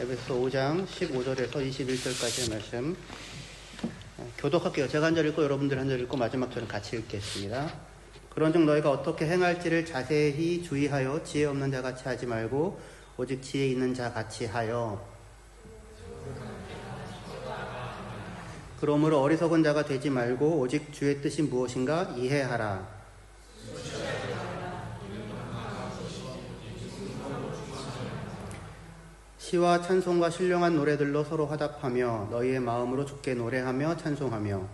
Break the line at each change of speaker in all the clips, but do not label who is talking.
에베소서 5장 15절에서 21절까지의 말씀 교독할게요. 제가 한 절 읽고 여러분들 한 절 읽고 마지막 절은 같이 읽겠습니다. 그런즉 너희가 어떻게 행할지를 자세히 주의하여 지혜 없는 자같이 하지 말고 오직 지혜 있는 자같이 하여 그러므로 어리석은 자가 되지 말고 오직 주의 뜻이 무엇인가 이해하라. 시와 찬송과 신령한 노래들로 서로 화답하며 너희의 마음으로 주께 노래하며 찬송하며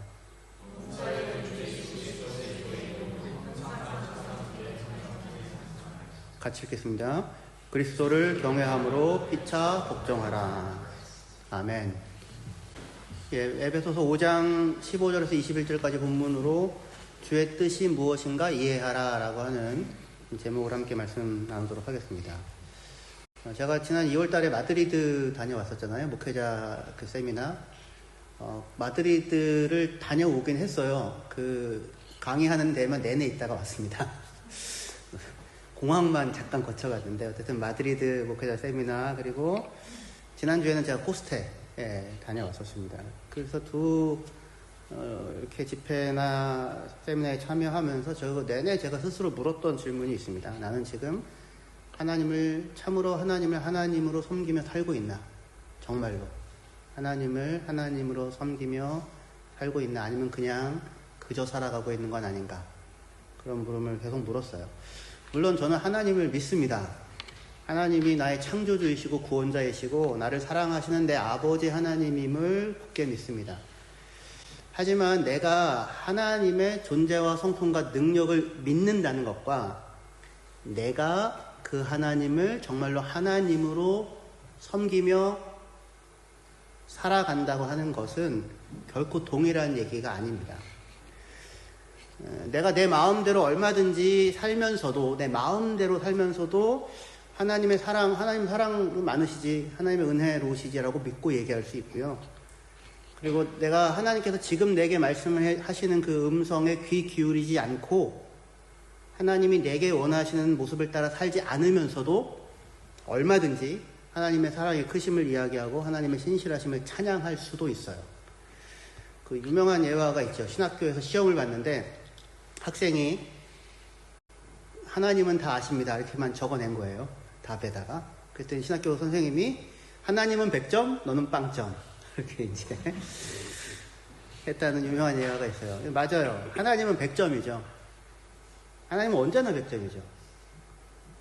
같이 읽겠습니다. 그리스도를 경외함으로 피차 복종하라. 아멘. 에베소서 5장 15절에서 21절까지 본문으로 주의 뜻이 무엇인가 이해하라 라고 하는 제목으로 함께 말씀 나누도록 하겠습니다. 제가 지난 2월 달에 마드리드 다녀왔었잖아요. 목회자 그 세미나. 마드리드를 다녀오긴 했어요. 그 강의하는 데만 내내 있다가 왔습니다. 공항만 잠깐 거쳐갔는데 어쨌든 마드리드 목회자 세미나 그리고 지난주에는 제가 코스테에 다녀왔었습니다. 그래서 이렇게 집회나 세미나에 참여하면서 저 내내 제가 스스로 물었던 질문이 있습니다. 나는 지금 참으로 하나님을 하나님으로 섬기며 살고 있나? 정말로. 하나님을 하나님으로 섬기며 살고 있나? 아니면 그냥 그저 살아가고 있는 건 아닌가? 그런 물음을 계속 물었어요. 물론 저는 하나님을 믿습니다. 하나님이 나의 창조주이시고 구원자이시고 나를 사랑하시는 내 아버지 하나님임을 굳게 믿습니다. 하지만 내가 하나님의 존재와 성품과 능력을 믿는다는 것과 내가 그 하나님을 정말로 하나님으로 섬기며 살아간다고 하는 것은 결코 동일한 얘기가 아닙니다. 내가 내 마음대로 얼마든지 살면서도 내 마음대로 살면서도 하나님 사랑 많으시지 하나님의 은혜로우시지라고 믿고 얘기할 수 있고요. 그리고 내가 하나님께서 지금 내게 말씀을 하시는 그 음성에 귀 기울이지 않고 하나님이 내게 원하시는 모습을 따라 살지 않으면서도 얼마든지 하나님의 사랑의 크심을 이야기하고 하나님의 신실하심을 찬양할 수도 있어요. 그 유명한 예화가 있죠. 신학교에서 시험을 봤는데 학생이 하나님은 다 아십니다 이렇게만 적어낸 거예요. 답에다가. 그랬더니 신학교 선생님이 하나님은 100점 너는 빵점 이렇게 이제 했다는 유명한 예화가 있어요. 맞아요. 하나님은 100점이죠. 하나님은 언제나 100점이죠.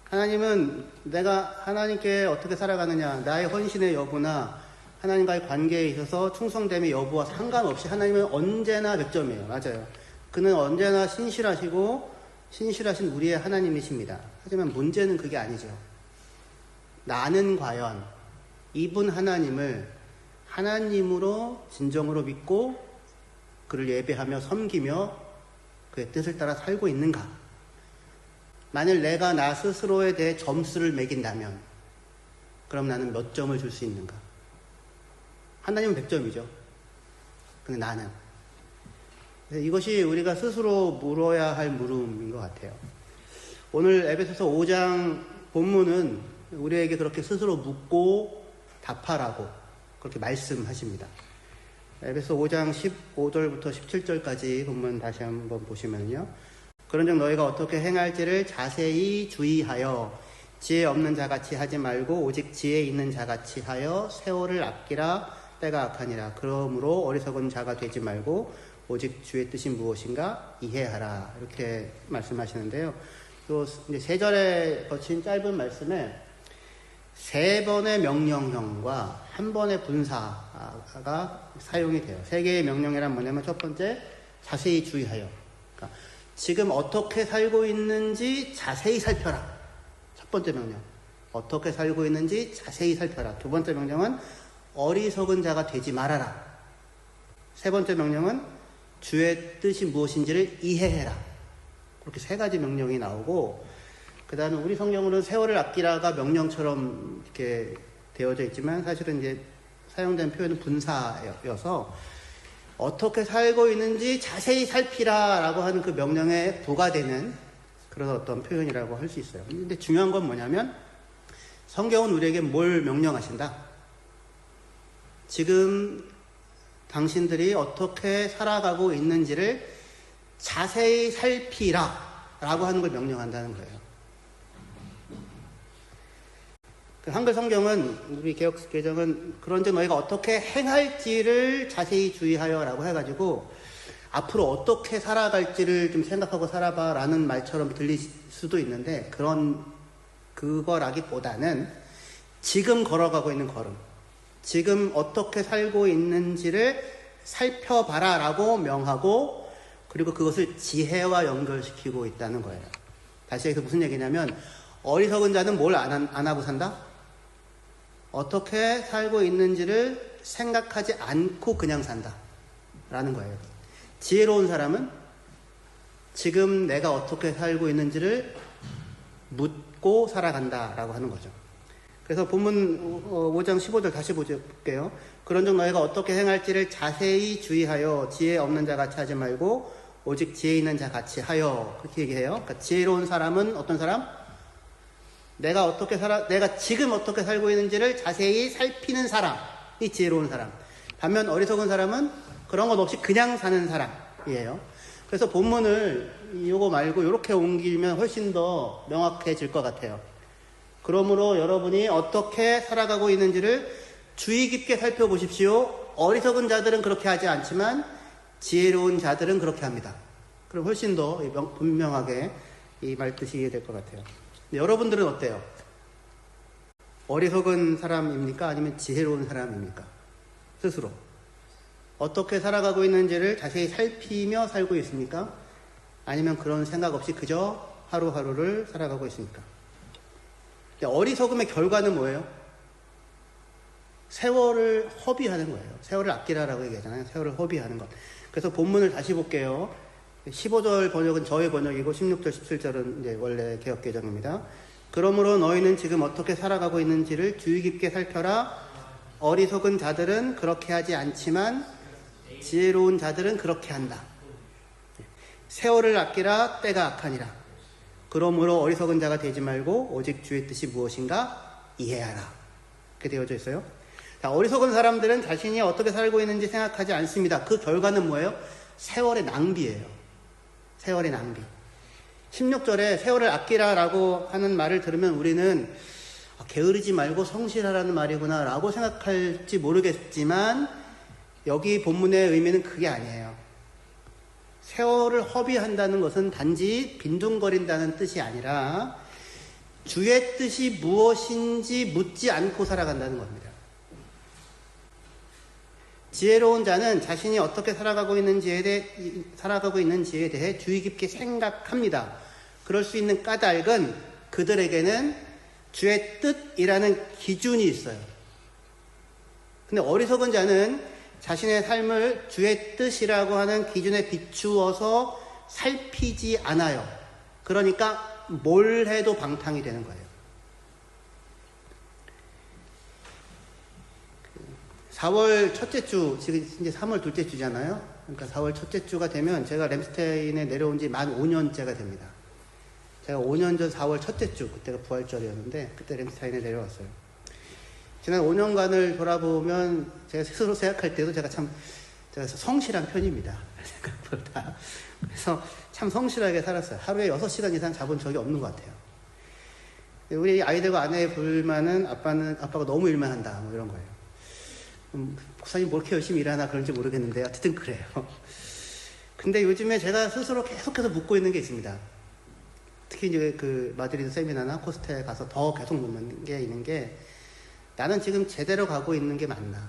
하나님은 내가 하나님께 어떻게 살아가느냐, 나의 헌신의 여부나 하나님과의 관계에 있어서 충성됨의 여부와 상관없이 하나님은 언제나 100점이에요. 맞아요. 그는 언제나 신실하신 우리의 하나님이십니다. 하지만 문제는 그게 아니죠. 나는 과연 이분 하나님을 하나님으로 진정으로 믿고 그를 예배하며 섬기며 그의 뜻을 따라 살고 있는가? 만일 내가 나 스스로에 대해 점수를 매긴다면 그럼 나는 몇 점을 줄 수 있는가? 하나님은 100점이죠. 근데 나는. 이것이 우리가 스스로 물어야 할 물음인 것 같아요. 오늘 에베소서 5장 본문은 우리에게 그렇게 스스로 묻고 답하라고 그렇게 말씀하십니다. 에베소 5장 15절부터 17절까지 본문 다시 한번 보시면요. 그런즉 너희가 어떻게 행할지를 자세히 주의하여 지혜 없는 자같이 하지 말고 오직 지혜 있는 자같이 하여 세월을 아끼라 때가 악하니라. 그러므로 어리석은 자가 되지 말고 오직 주의 뜻이 무엇인가 이해하라. 이렇게 말씀하시는데요. 또 이제 3절에 거친 짧은 말씀에 3번의 명령형과 1번의 분사가 사용이 돼요. 3개의 명령이란 뭐냐면 첫 번째 자세히 주의하여. 그러니까 지금 어떻게 살고 있는지 자세히 살펴라. 첫 번째 명령. 어떻게 살고 있는지 자세히 살펴라. 두 번째 명령은 어리석은 자가 되지 말아라. 세 번째 명령은 주의 뜻이 무엇인지를 이해해라. 그렇게 3가지 명령이 나오고 그 다음에 우리 성경으로는 세월을 아끼라가 명령처럼 이렇게 되어져 있지만 사실은 이제 사용된 표현은 분사여서 어떻게 살고 있는지 자세히 살피라 라고 하는 그 명령에 부과되는 그런 어떤 표현이라고 할 수 있어요. 근데 중요한 건 뭐냐면 성경은 우리에게 뭘 명령하신다? 지금 당신들이 어떻게 살아가고 있는지를 자세히 살피라 라고 하는 걸 명령한다는 거예요. 한글 성경은, 우리 개역 개정은 그런즉 너희가 어떻게 행할지를 자세히 주의하여 라고 해가지고 앞으로 어떻게 살아갈지를 좀 생각하고 살아봐 라는 말처럼 들릴 수도 있는데, 그거라기보다는 지금 걸어가고 있는 걸음, 지금 어떻게 살고 있는지를 살펴봐라 라고 명하고, 그리고 그것을 지혜와 연결시키고 있다는 거예요. 다시 여기서 무슨 얘기냐면, 어리석은 자는 뭘 안 하고 산다? 어떻게 살고 있는지를 생각하지 않고 그냥 산다 라는 거예요. 지혜로운 사람은 지금 내가 어떻게 살고 있는지를 묻고 살아간다 라고 하는 거죠. 그래서 본문 5장 15절 다시 볼게요. 그런즉 너희가 어떻게 행할지를 자세히 주의하여 지혜 없는 자 같이 하지 말고 오직 지혜 있는 자 같이 하여, 그렇게 얘기해요. 그러니까 지혜로운 사람은 어떤 사람? 내가 지금 어떻게 살고 있는지를 자세히 살피는 사람이 지혜로운 사람. 반면 어리석은 사람은 그런 것 없이 그냥 사는 사람이에요. 그래서 본문을 이거 말고 이렇게 옮기면 훨씬 더 명확해질 것 같아요. 그러므로 여러분이 어떻게 살아가고 있는지를 주의 깊게 살펴보십시오. 어리석은 자들은 그렇게 하지 않지만 지혜로운 자들은 그렇게 합니다. 그럼 훨씬 더 분명하게 이 말뜻이 이해될 것 같아요. 여러분들은 어때요? 어리석은 사람입니까? 아니면 지혜로운 사람입니까? 스스로 어떻게 살아가고 있는지를 자세히 살피며 살고 있습니까? 아니면 그런 생각 없이 그저 하루하루를 살아가고 있습니까? 어리석음의 결과는 뭐예요? 세월을 허비하는 거예요. 세월을 아끼라라고 얘기하잖아요. 세월을 허비하는 것. 그래서 본문을 다시 볼게요. 15절 번역은 저의 번역이고 16절, 17절은 이제 원래 개역 개정입니다. 그러므로 너희는 지금 어떻게 살아가고 있는지를 주의 깊게 살펴라. 어리석은 자들은 그렇게 하지 않지만 지혜로운 자들은 그렇게 한다. 세월을 아끼라, 때가 악하니라. 그러므로 어리석은 자가 되지 말고 오직 주의 뜻이 무엇인가 이해하라. 이렇게 되어져 있어요. 자, 어리석은 사람들은 자신이 어떻게 살고 있는지 생각하지 않습니다. 그 결과는 뭐예요? 세월의 낭비예요. 세월의 낭비. 16절에 세월을 아끼라라고 하는 말을 들으면 우리는 게으르지 말고 성실하라는 말이구나 라고 생각할지 모르겠지만, 여기 본문의 의미는 그게 아니에요. 세월을 허비한다는 것은 단지 빈둥거린다는 뜻이 아니라 주의 뜻이 무엇인지 묻지 않고 살아간다는 겁니다. 지혜로운 자는 자신이 어떻게 살아가고 있는지에 대해 주의 깊게 생각합니다. 그럴 수 있는 까닭은 그들에게는 주의 뜻이라는 기준이 있어요. 근데 어리석은 자는 자신의 삶을 주의 뜻이라고 하는 기준에 비추어서 살피지 않아요. 그러니까 뭘 해도 방탕이 되는 거예요. 4월 첫째 주, 지금 이제 3월 둘째 주잖아요. 그러니까 4월 첫째 주가 되면 제가 램스테인에 내려온 지 만 5년째가 됩니다. 제가 5년 전 4월 첫째 주, 그때가 부활절이었는데 그때 램스테인에 내려왔어요. 지난 5년간을 돌아보면 제가 스스로 생각할 때도 제가 성실한 편입니다. 생각보다. 그래서 참 성실하게 살았어요. 하루에 6시간 이상 자본 적이 없는 것 같아요. 우리 아이들과 아내의 불만은 아빠가 너무 일만 한다, 뭐 이런 거예요. 목사님 뭐 이렇게 열심히 일하나 그런지 모르겠는데 어쨌든 그래요. 근데 요즘에 제가 스스로 계속해서 묻고 있는 게 있습니다. 특히 이제 그 마드리드 세미나나 코스트에 가서 더 계속 묻는 게 있는 게, 나는 지금 제대로 가고 있는 게 맞나?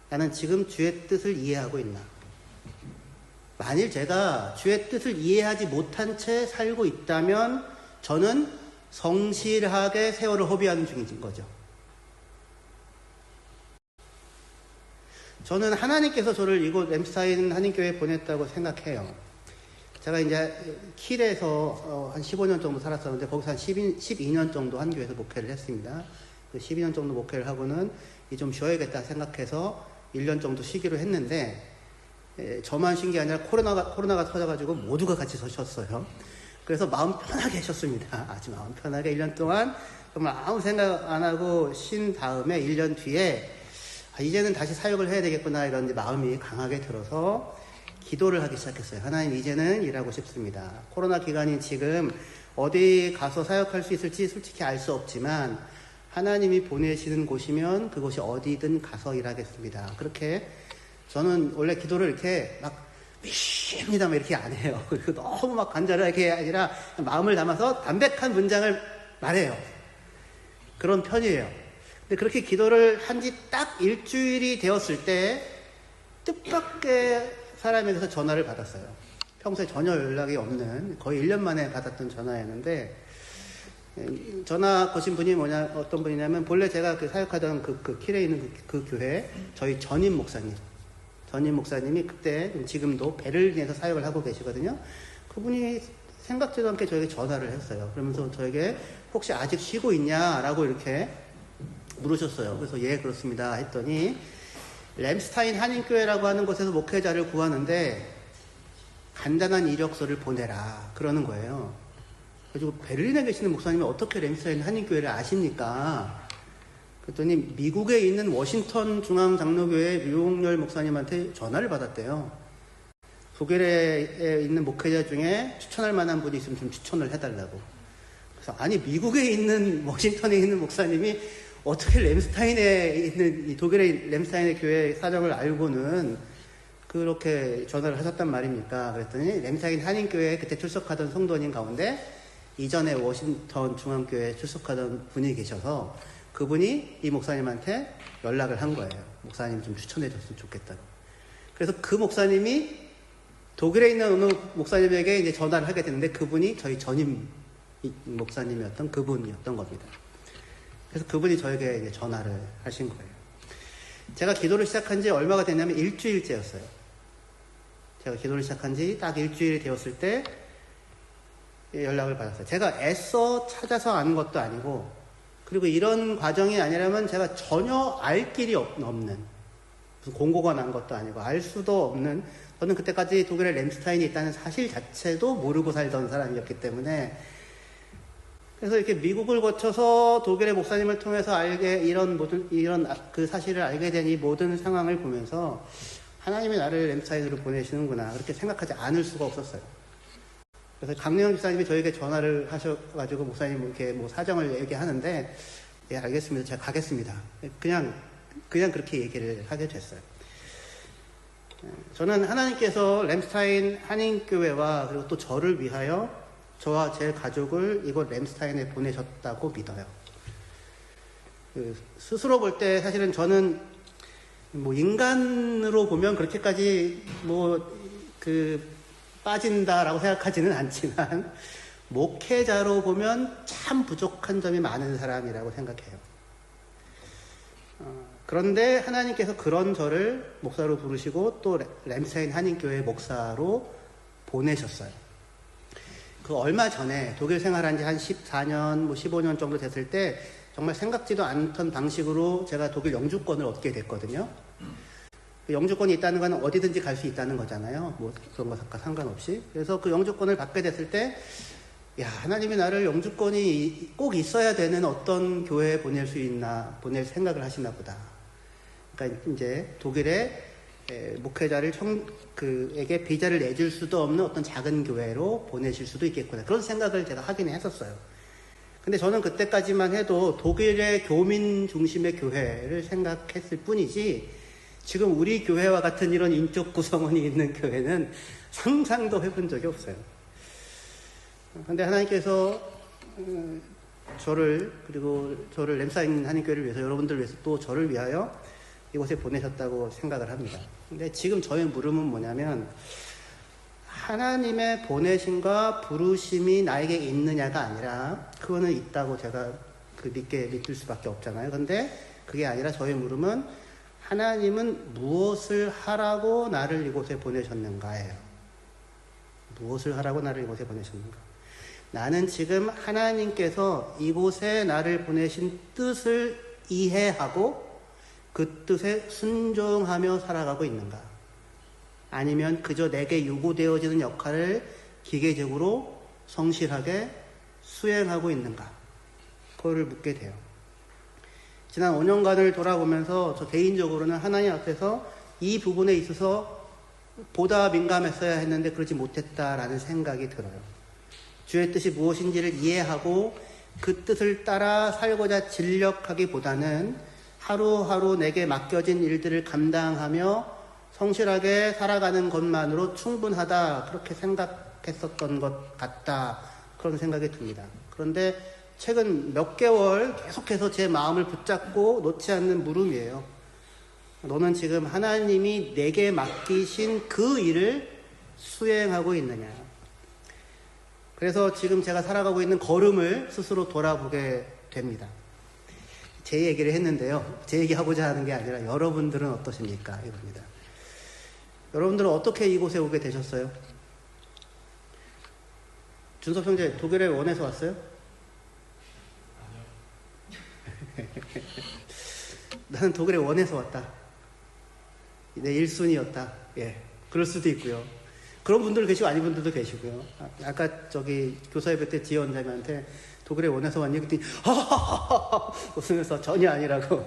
나는 지금 주의 뜻을 이해하고 있나? 만일 제가 주의 뜻을 이해하지 못한 채 살고 있다면 저는 성실하게 세월을 허비하는 중인 거죠. 저는 하나님께서 저를 이곳 램스타인 한인교회에 보냈다고 생각해요. 제가 이제 킬에서 한 15년 정도 살았었는데 거기서 한 12년 정도 한 교회에서 목회를 했습니다. 그 12년 정도 목회를 하고는 이제 좀 쉬어야겠다 생각해서 1년 정도 쉬기로 했는데, 저만 쉰 게 아니라 코로나가 터져가지고 모두가 같이 쉬었어요. 그래서 마음 편하게 쉬었습니다. 아주 마음 편하게 1년 동안 정말 아무 생각 안 하고 쉰 다음에 1년 뒤에 이제는 다시 사역을 해야 되겠구나 이런 마음이 강하게 들어서 기도를 하기 시작했어요. 하나님, 이제는 일하고 싶습니다. 코로나 기간인 지금 어디 가서 사역할 수 있을지 솔직히 알 수 없지만 하나님이 보내시는 곳이면 그곳이 어디든 가서 일하겠습니다. 그렇게 저는 원래 기도를 이렇게 막 미십니다 이렇게 안 해요. 그리고 너무 막 간절하게 아니라 마음을 담아서 담백한 문장을 말해요. 그런 편이에요. 근데 그렇게 기도를 한 지 딱 일주일이 되었을 때 뜻밖의 사람에게서 전화를 받았어요. 평소에 전혀 연락이 없는, 거의 1년 만에 받았던 전화였는데, 전화 거신 분이 어떤 분이냐면, 본래 제가 그 사역하던 그 킬에 있는 그 교회, 저희 전임 목사님이 그때, 지금도 베를린에서 사역을 하고 계시거든요. 그분이 생각지도 않게 저에게 전화를 했어요. 그러면서 저에게 혹시 아직 쉬고 있냐라고 이렇게 물으셨어요. 그래서 예, 그렇습니다 했더니, 램스타인 한인교회라고 하는 곳에서 목회자를 구하는데 간단한 이력서를 보내라 그러는 거예요. 그리고 베를린에 계시는 목사님이 어떻게 램스타인 한인교회를 아십니까? 그랬더니 미국에 있는 워싱턴 중앙장로교회 류홍렬 목사님한테 전화를 받았대요. 독일에 있는 목회자 중에 추천할 만한 분이 있으면 좀 추천을 해달라고. 그래서 아니, 미국에 있는 워싱턴에 있는 목사님이 어떻게 램스타인에 있는 이 독일의 램스타인의 교회 사정을 알고는 그렇게 전화를 하셨단 말입니까? 그랬더니 램스타인 한인교회에 그때 출석하던 성도님 가운데 이전에 워싱턴 중앙교회에 출석하던 분이 계셔서 그분이 이 목사님한테 연락을 한 거예요. 목사님 좀 추천해 줬으면 좋겠다고. 그래서 그 목사님이 독일에 있는 어느 목사님에게 이제 전화를 하게 됐는데 그분이 저희 전임 목사님이었던 그분이었던 겁니다. 그래서 그분이 저에게 이제 전화를 하신 거예요. 제가 기도를 시작한 지 얼마가 됐냐면 일주일째였어요. 제가 기도를 시작한 지 딱 일주일이 되었을 때 연락을 받았어요. 제가 애써 찾아서 아는 것도 아니고, 그리고 이런 과정이 아니라면 제가 전혀 알 길이 없는, 무슨 공고가 난 것도 아니고 알 수도 없는, 저는 그때까지 독일에 램스타인이 있다는 사실 자체도 모르고 살던 사람이었기 때문에, 그래서 이렇게 미국을 거쳐서 독일의 목사님을 통해서 이런 그 사실을 알게 된 이 모든 상황을 보면서 하나님이 나를 램스타인으로 보내시는구나, 그렇게 생각하지 않을 수가 없었어요. 그래서 강래영 집사님이 저에게 전화를 하셔가지고 목사님 이렇게 뭐 사정을 얘기하는데, 예, 알겠습니다. 제가 가겠습니다. 그냥 그렇게 얘기를 하게 됐어요. 저는 하나님께서 램스타인 한인교회와 그리고 또 저를 위하여 저와 제 가족을 이곳 램스타인에 보내셨다고 믿어요. 스스로 볼 때 사실은 저는 뭐 인간으로 보면 그렇게까지 빠진다라고 생각하지는 않지만 목회자로 보면 참 부족한 점이 많은 사람이라고 생각해요. 그런데 하나님께서 그런 저를 목사로 부르시고 또 램스타인 한인교회 목사로 보내셨어요. 그 얼마 전에 독일 생활한 지 한 14년, 15년 정도 됐을 때 정말 생각지도 않던 방식으로 제가 독일 영주권을 얻게 됐거든요. 영주권이 있다는 건 어디든지 갈 수 있다는 거잖아요. 뭐 그런 것과 상관없이. 그래서 그 영주권을 받게 됐을 때, 야, 하나님이 나를 영주권이 꼭 있어야 되는 어떤 교회에 보낼 생각을 하시나 보다. 그러니까 이제 독일의 목회자를 에게 비자를 내줄 수도 없는 어떤 작은 교회로 보내실 수도 있겠구나. 그런 생각을 제가 하긴 했었어요. 근데 저는 그때까지만 해도 독일의 교민 중심의 교회를 생각했을 뿐이지, 지금 우리 교회와 같은 이런 인적 구성원이 있는 교회는 상상도 해본 적이 없어요. 근데 하나님께서 저를 램스타인 한인교회를 위해서, 여러분들을 위해서 또 저를 위하여 이곳에 보내셨다고 생각을 합니다. 근데 지금 저의 물음은 뭐냐면, 하나님의 보내심과 부르심이 나에게 있느냐가 아니라, 그거는 있다고 제가 믿을 수밖에 없잖아요. 근데 그게 아니라 저의 물음은, 하나님은 무엇을 하라고 나를 이곳에 보내셨는가예요. 무엇을 하라고 나를 이곳에 보내셨는가. 나는 지금 하나님께서 이곳에 나를 보내신 뜻을 이해하고 그 뜻에 순종하며 살아가고 있는가? 아니면 그저 내게 요구되어지는 역할을 기계적으로 성실하게 수행하고 있는가? 그거를 묻게 돼요. 지난 5년간을 돌아보면서 저 개인적으로는 하나님 앞에서 이 부분에 있어서 보다 민감했어야 했는데 그러지 못했다라는 생각이 들어요. 주의 뜻이 무엇인지를 이해하고 그 뜻을 따라 살고자 진력하기보다는 하루하루 내게 맡겨진 일들을 감당하며 성실하게 살아가는 것만으로 충분하다, 그렇게 생각했었던 것 같다, 그런 생각이 듭니다. 그런데 최근 몇 개월 계속해서 제 마음을 붙잡고 놓지 않는 물음이에요. 너는 지금 하나님이 내게 맡기신 그 일을 수행하고 있느냐. 그래서 지금 제가 살아가고 있는 걸음을 스스로 돌아보게 됩니다. 제 얘기를 했는데요. 제 얘기하고자 하는 게 아니라 여러분들은 어떠십니까? 이겁니다. 여러분들은 어떻게 이곳에 오게 되셨어요? 준섭 형제, 독일에 원해서 왔어요? 나는 독일에 원해서 왔다. 내 1순위였다. 예. 그럴 수도 있고요. 그런 분들도 계시고 아닌 분들도 계시고요. 아까 저기 교사예배 때 지혜 원장님한테 독일에 원해서 왔니? 그랬더니 하하하하 웃으면서 전혀 아니라고.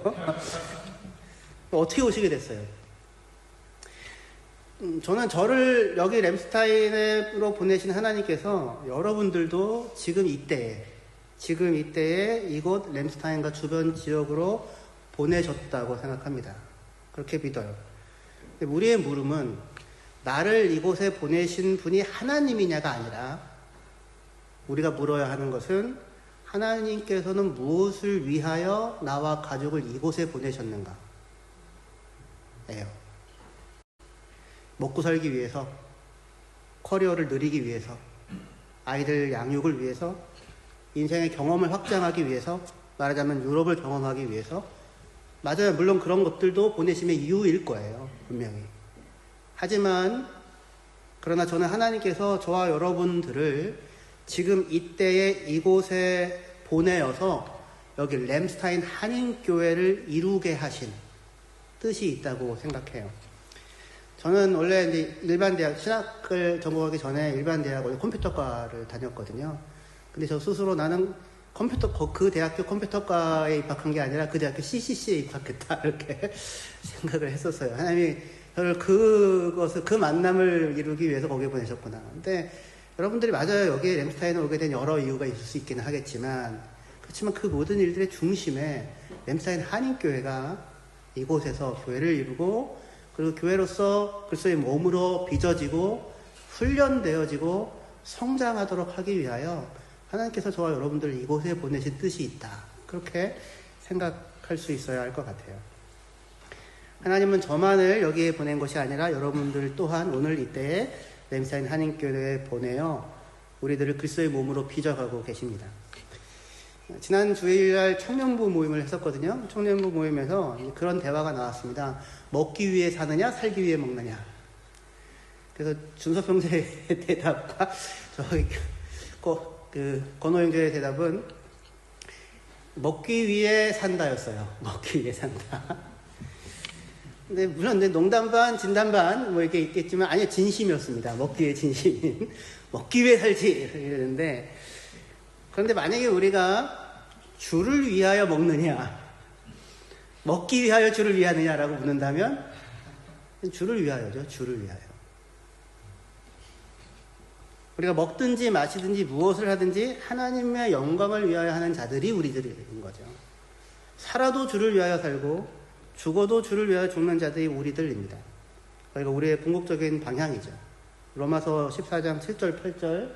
어떻게 오시게 됐어요? 저는 저를 여기 램스타인으로 보내신 하나님께서 여러분들도 지금 이때에 이곳 램스타인과 주변 지역으로 보내셨다고 생각합니다. 그렇게 믿어요. 근데 우리의 물음은 나를 이곳에 보내신 분이 하나님이냐가 아니라 우리가 물어야 하는 것은 하나님께서는 무엇을 위하여 나와 가족을 이곳에 보내셨는가? 예요. 먹고 살기 위해서, 커리어를 누리기 위해서, 아이들 양육을 위해서, 인생의 경험을 확장하기 위해서, 말하자면 유럽을 경험하기 위해서, 맞아요. 물론 그런 것들도 보내심의 이유일 거예요. 분명히. 하지만 그러나 저는 하나님께서 저와 여러분들을 지금 이때에 이곳에 보내어서 여기 램스타인 한인교회를 이루게 하신 뜻이 있다고 생각해요. 저는 원래 이제 일반 대학, 신학을 전공하기 전에 일반 대학, 원래 컴퓨터과를 다녔거든요. 근데 저 스스로 나는 그 대학교 컴퓨터과에 입학한 게 아니라 그 대학교 CCC에 입학했다, 이렇게 생각을 했었어요. 하나님이 저를 그 만남을 이루기 위해서 거기에 보내셨구나. 근데 여러분들이 맞아요. 여기에 램스타인에 오게 된 여러 이유가 있을 수 있기는 하겠지만, 그렇지만 그 모든 일들의 중심에 램스타인 한인교회가 이곳에서 교회를 이루고, 그리고 교회로서 그리스도의 몸으로 빚어지고 훈련되어지고 성장하도록 하기 위하여 하나님께서 저와 여러분들을 이곳에 보내신 뜻이 있다. 그렇게 생각할 수 있어야 할 것 같아요. 하나님은 저만을 여기에 보낸 것이 아니라 여러분들 또한 오늘 이때에 램스타인 한인교회에 보내어 우리들을 그리스도의 몸으로 빚어가고 계십니다. 지난 주일날 청년부 모임을 했었거든요. 청년부 모임에서 그런 대화가 나왔습니다. 먹기 위해 사느냐, 살기 위해 먹느냐. 그래서 준섭 형제의 대답과 저희 권호영제의 대답은 먹기 위해 산다였어요. 먹기 위해 산다. 근데 물론 농담 반, 진담 반 뭐 이렇게 있겠지만 아니요, 진심이었습니다. 먹기 위해 진심인. 먹기 위해 살지 이러는데, 그런데 만약에 우리가 주를 위하여 먹느냐, 먹기 위하여 주를 위하느냐라고 묻는다면 주를 위하여죠. 주를 위하여. 우리가 먹든지 마시든지 무엇을 하든지 하나님의 영광을 위하여 하는 자들이 우리들인 거죠. 살아도 주를 위하여 살고 죽어도 주를 위하여 죽는 자들이 우리들입니다. 그러니까 우리의 궁극적인 방향이죠. 로마서 14장 7절 8절,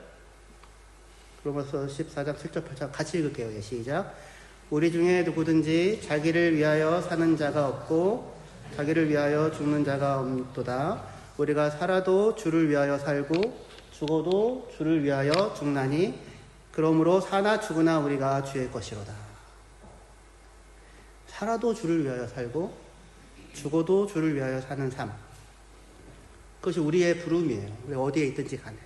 로마서 14장 7절 8절 같이 읽을게요. 예, 시작. 우리 중에 누구든지 자기를 위하여 사는 자가 없고 자기를 위하여 죽는 자가 없도다. 우리가 살아도 주를 위하여 살고 죽어도 주를 위하여 죽나니 그러므로 사나 죽으나 우리가 주의 것이로다. 살아도 주를 위하여 살고 죽어도 주를 위하여 사는 삶, 그것이 우리의 부름이에요. 우리 어디에 있든지 간에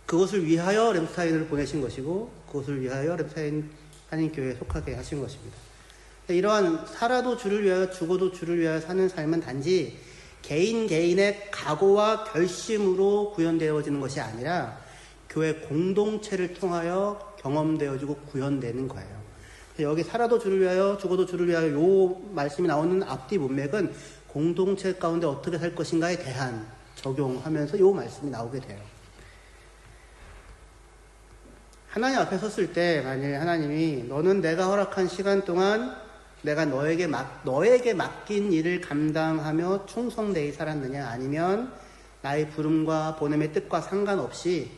그것을 위하여 램스타인을 보내신 것이고 그것을 위하여 램스타인 한인교회에 속하게 하신 것입니다. 이러한 살아도 주를 위하여 죽어도 주를 위하여 사는 삶은 단지 개인의 각오와 결심으로 구현되어지는 것이 아니라 교회 공동체를 통하여 경험되어지고 구현되는 거예요. 여기 살아도 주를 위하여 죽어도 주를 위하여 요 말씀이 나오는 앞뒤 문맥은 공동체 가운데 어떻게 살 것인가에 대한 적용하면서 요 말씀이 나오게 돼요. 하나님 앞에 섰을 때 만일 하나님이 너는 내가 허락한 시간 동안 내가 너에게 맡긴 일을 감당하며 충성되이 살았느냐, 아니면 나의 부름과 보냄의 뜻과 상관없이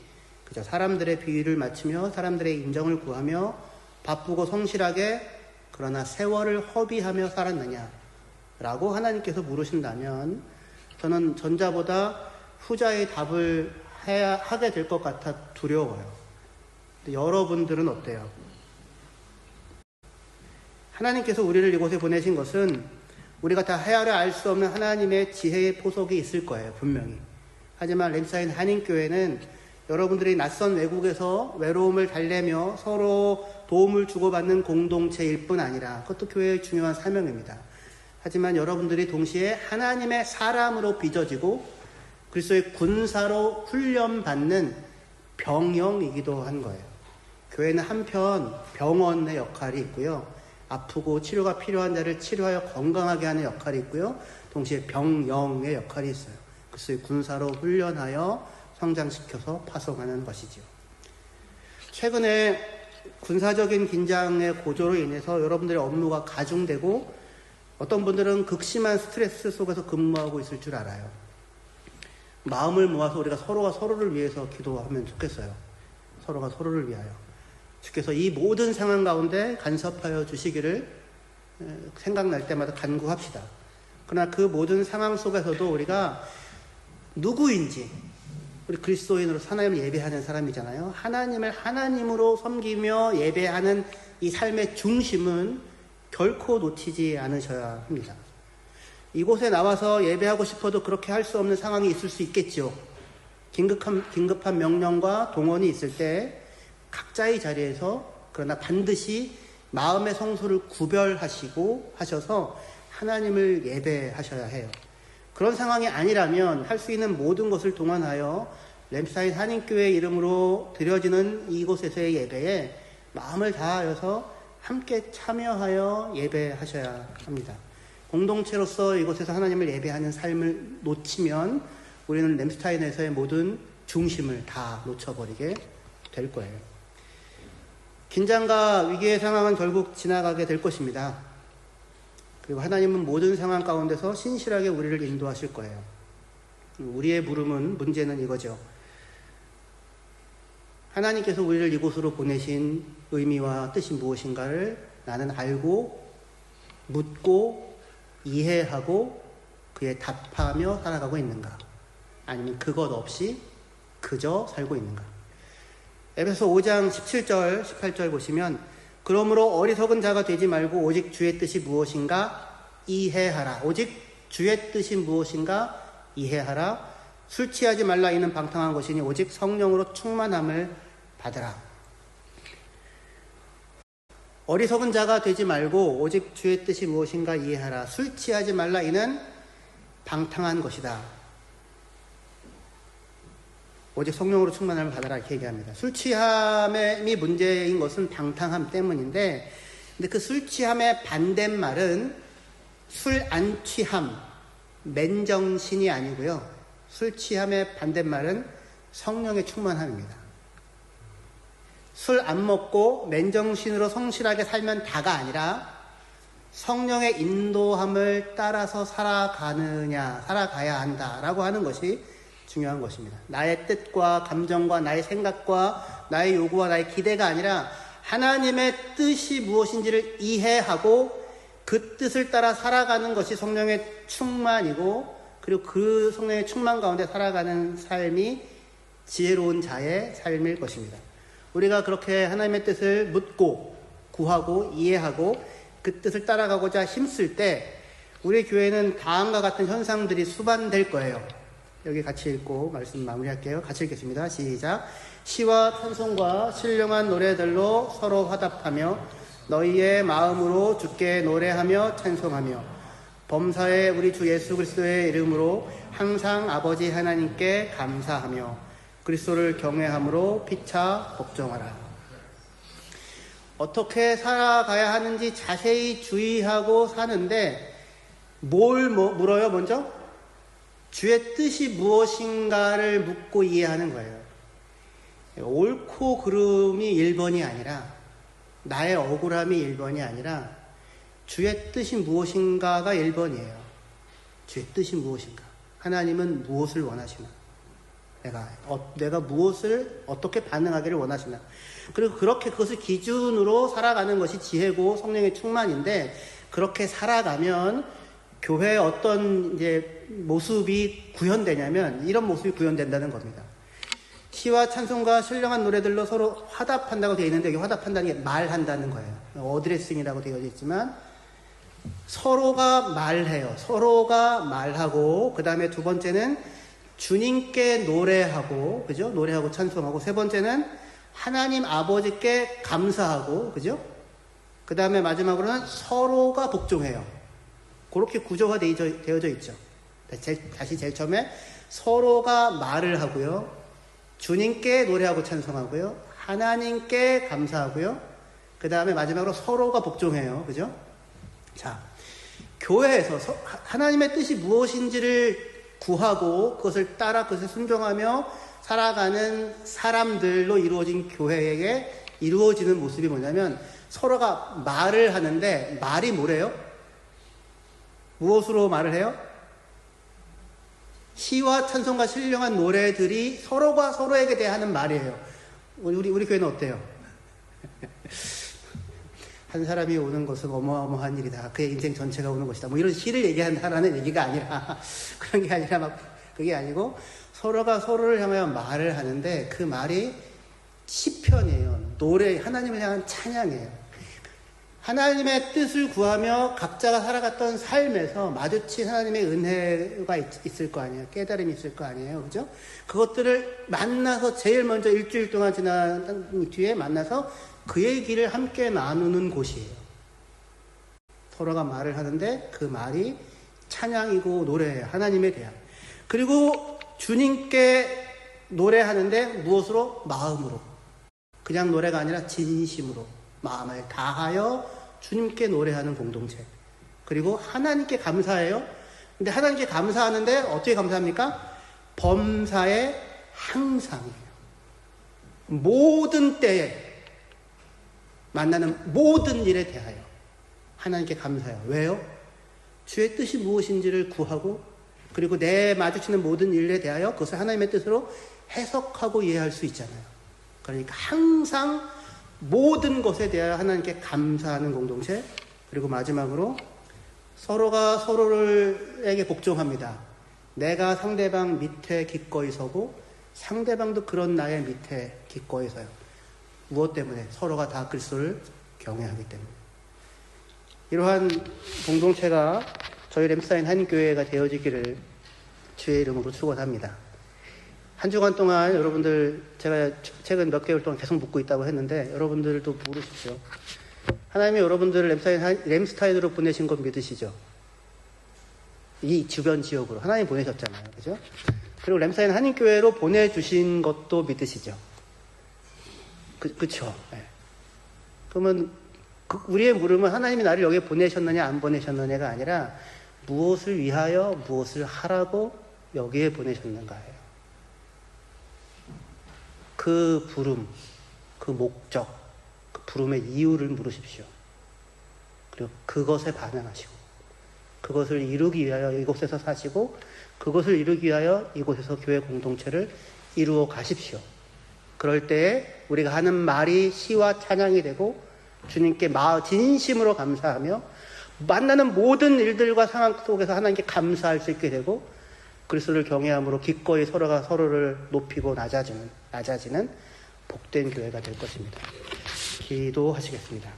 그저 사람들의 비위를 맞추며 사람들의 인정을 구하며 바쁘고 성실하게 그러나 세월을 허비하며 살았느냐 라고 하나님께서 물으신다면 저는 전자보다 후자의 답을 하게 될 것 같아 두려워요. 여러분들은 어때요? 하나님께서 우리를 이곳에 보내신 것은 우리가 다 헤아려 알 수 없는 하나님의 지혜의 포석이 있을 거예요, 분명히. 하지만 램사인 한인교회는 여러분들이 낯선 외국에서 외로움을 달래며 서로 도움을 주고받는 공동체일 뿐 아니라 그것도 교회의 중요한 사명입니다. 하지만 여러분들이 동시에 하나님의 사람으로 빚어지고 그리스도의 군사로 훈련받는 병영이기도 한 거예요. 교회는 한편 병원의 역할이 있고요. 아프고 치료가 필요한 자를 치료하여 건강하게 하는 역할이 있고요. 동시에 병영의 역할이 있어요. 그리스도의 군사로 훈련하여 성장시켜서 파송하는 것이지요. 최근에 군사적인 긴장의 고조로 인해서 여러분들의 업무가 가중되고 어떤 분들은 극심한 스트레스 속에서 근무하고 있을 줄 알아요. 마음을 모아서 우리가 서로가 서로를 위해서 기도하면 좋겠어요. 서로가 서로를 위하여. 주께서 이 모든 상황 가운데 간섭하여 주시기를 생각날 때마다 간구합시다. 그러나 그 모든 상황 속에서도 우리가 누구인지, 우리 그리스도인으로 하나님을 예배하는 사람이잖아요. 하나님을 하나님으로 섬기며 예배하는 이 삶의 중심은 결코 놓치지 않으셔야 합니다. 이곳에 나와서 예배하고 싶어도 그렇게 할 수 없는 상황이 있을 수 있겠죠. 긴급한 명령과 동원이 있을 때 각자의 자리에서 그러나 반드시 마음의 성소를 구별하시고 하셔서 하나님을 예배하셔야 해요. 그런 상황이 아니라면 할 수 있는 모든 것을 동원하여 램사인 한인교회 이름으로 드려지는 이곳에서의 예배에 마음을 다하여서 함께 참여하여 예배하셔야 합니다. 공동체로서 이곳에서 하나님을 예배하는 삶을 놓치면 우리는 램스타인에서의 모든 중심을 다 놓쳐버리게 될 거예요. 긴장과 위기의 상황은 결국 지나가게 될 것입니다. 그리고 하나님은 모든 상황 가운데서 신실하게 우리를 인도하실 거예요. 우리의 문제는 이거죠. 하나님께서 우리를 이곳으로 보내신 의미와 뜻이 무엇인가를 나는 알고 묻고 이해하고 그에 답하며 살아가고 있는가? 아니면 그것 없이 그저 살고 있는가? 에베소 5장 17절, 18절 보시면 그러므로 어리석은 자가 되지 말고 오직 주의 뜻이 무엇인가 이해하라. 오직 주의 뜻이 무엇인가 이해하라. 술 취하지 말라. 이는 방탕한 것이니 오직 성령으로 충만함을 받으라. 어리석은 자가 되지 말고 오직 주의 뜻이 무엇인가 이해하라. 술 취하지 말라. 이는 방탕한 것이다. 오직 성령으로 충만함을 받아라 이렇게 얘기합니다. 술 취함이 문제인 것은 방탕함 때문인데, 근데 그 술 취함의 반대말은 술 안 취함, 맨정신이 아니고요. 술 취함의 반대말은 성령의 충만함입니다. 술 안 먹고 맨정신으로 성실하게 살면 다가 아니라 성령의 인도함을 따라서 살아가야 한다라고 하는 것이 중요한 것입니다. 나의 뜻과 감정과 나의 생각과 나의 요구와 나의 기대가 아니라 하나님의 뜻이 무엇인지를 이해하고 그 뜻을 따라 살아가는 것이 성령의 충만이고, 그리고 그 성령의 충만 가운데 살아가는 삶이 지혜로운 자의 삶일 것입니다. 우리가 그렇게 하나님의 뜻을 묻고 구하고 이해하고 그 뜻을 따라가고자 힘쓸 때 우리 교회는 다음과 같은 현상들이 수반될 거예요. 여기 같이 읽고 말씀 마무리할게요. 같이 읽겠습니다. 시작. 시와 찬송과 신령한 노래들로 서로 화답하며 너희의 마음으로 주께 노래하며 찬송하며 범사에 우리 주 예수 그리스도의 이름으로 항상 아버지 하나님께 감사하며 그리스도를 경외함으로 피차 복종하라. 어떻게 살아가야 하는지 자세히 주의하고 사는데 뭘 물어요 먼저? 주의 뜻이 무엇인가를 묻고 이해하는 거예요. 옳고 그름이 1번이 아니라 나의 억울함이 1번이 아니라 주의 뜻이 무엇인가가 1번이에요. 주의 뜻이 무엇인가? 하나님은 무엇을 원하시나? 내가 무엇을 어떻게 반응하기를 원하시나? 그리고 그렇게 그것을 기준으로 살아가는 것이 지혜고 성령의 충만인데 그렇게 살아가면 교회의 어떤 이제 모습이 구현되냐면 이런 모습이 구현된다는 겁니다. 시와 찬송과 신령한 노래들로 서로 화답한다고 되어 있는데 여기 화답한다는 게 말한다는 거예요. 어드레싱이라고 되어 있지만 서로가 말해요. 서로가 말하고 그 다음에 두 번째는 주님께 노래하고 그죠? 노래하고 찬송하고 세 번째는 하나님 아버지께 감사하고 그죠? 그 다음에 마지막으로는 서로가 복종해요. 그렇게 구조가 되어져 있죠. 다시 제일 처음에 서로가 말을 하고요. 주님께 노래하고 찬송하고요. 하나님께 감사하고요. 그 다음에 마지막으로 서로가 복종해요. 그죠? 자, 교회에서 하나님의 뜻이 무엇인지를 구하고 그것을 따라 그것을 순종하며 살아가는 사람들로 이루어진 교회에게 이루어지는 모습이 뭐냐면 서로가 말을 하는데 말이 뭐래요? 무엇으로 말을 해요? 시와 찬송과 신령한 노래들이 서로가 서로에게 대하는 말이에요. 우리 교회는 어때요? 한 사람이 오는 것은 어마어마한 일이다. 그의 인생 전체가 오는 것이다. 뭐 이런 시를 얘기한다라는 얘기가 아니라 그런 게 아니라 막 그게 아니고 서로가 서로를 향하여 말을 하는데 그 말이 시편이에요. 노래, 하나님을 향한 찬양이에요. 하나님의 뜻을 구하며 각자가 살아갔던 삶에서 마주친 하나님의 은혜가 있을 거 아니에요. 깨달음이 있을 거 아니에요. 그죠? 그것들을 만나서 제일 먼저 일주일 동안 지난 뒤에 만나서 그 얘기를 함께 나누는 곳이에요. 서로가 말을 하는데 그 말이 찬양이고 노래예요. 하나님에 대한. 그리고 주님께 노래하는데 무엇으로? 마음으로. 그냥 노래가 아니라 진심으로. 마음을 다하여 주님께 노래하는 공동체. 그리고 하나님께 감사해요. 근데 하나님께 감사하는데 어떻게 감사합니까? 범사에 항상이에요. 모든 때에 만나는 모든 일에 대하여 하나님께 감사해요. 왜요? 주의 뜻이 무엇인지를 구하고 그리고 내 마주치는 모든 일에 대하여 그것을 하나님의 뜻으로 해석하고 이해할 수 있잖아요. 그러니까 항상 모든 것에 대하여 하나님께 감사하는 공동체. 그리고 마지막으로 서로가 서로에게 복종합니다. 내가 상대방 밑에 기꺼이 서고 상대방도 그런 나의 밑에 기꺼이 서요. 무엇 때문에? 서로가 다 그리스도를 경외하기 때문에. 이러한 공동체가 저희 램스타인 한인교회가 되어지기를 주의 이름으로 축원합니다. 한 주간 동안 여러분들 제가 최근 몇 개월 동안 계속 묻고 있다고 했는데 여러분들도 물으십시오. 하나님이 여러분들을 램스타인으로 보내신 건 믿으시죠? 이 주변 지역으로 하나님 보내셨잖아요. 그죠? 그리고 램스타인 한인교회로 보내주신 것도 믿으시죠? 그쵸? 네. 그러면 우리의 물음은 하나님이 나를 여기에 보내셨느냐 안 보내셨느냐가 아니라 무엇을 위하여 무엇을 하라고 여기에 보내셨는가예요. 그 부름, 그 목적, 그 부름의 이유를 물으십시오. 그리고 그것에 반응하시고 그것을 이루기 위하여 이곳에서 사시고 그것을 이루기 위하여 이곳에서 교회 공동체를 이루어 가십시오. 그럴 때에 우리가 하는 말이 시와 찬양이 되고 주님께 진심으로 감사하며 만나는 모든 일들과 상황 속에서 하나님께 감사할 수 있게 되고 그리스도를 경외함으로 기꺼이 서로가 서로를 높이고 낮아지는 복된 교회가 될 것입니다. 기도하시겠습니다.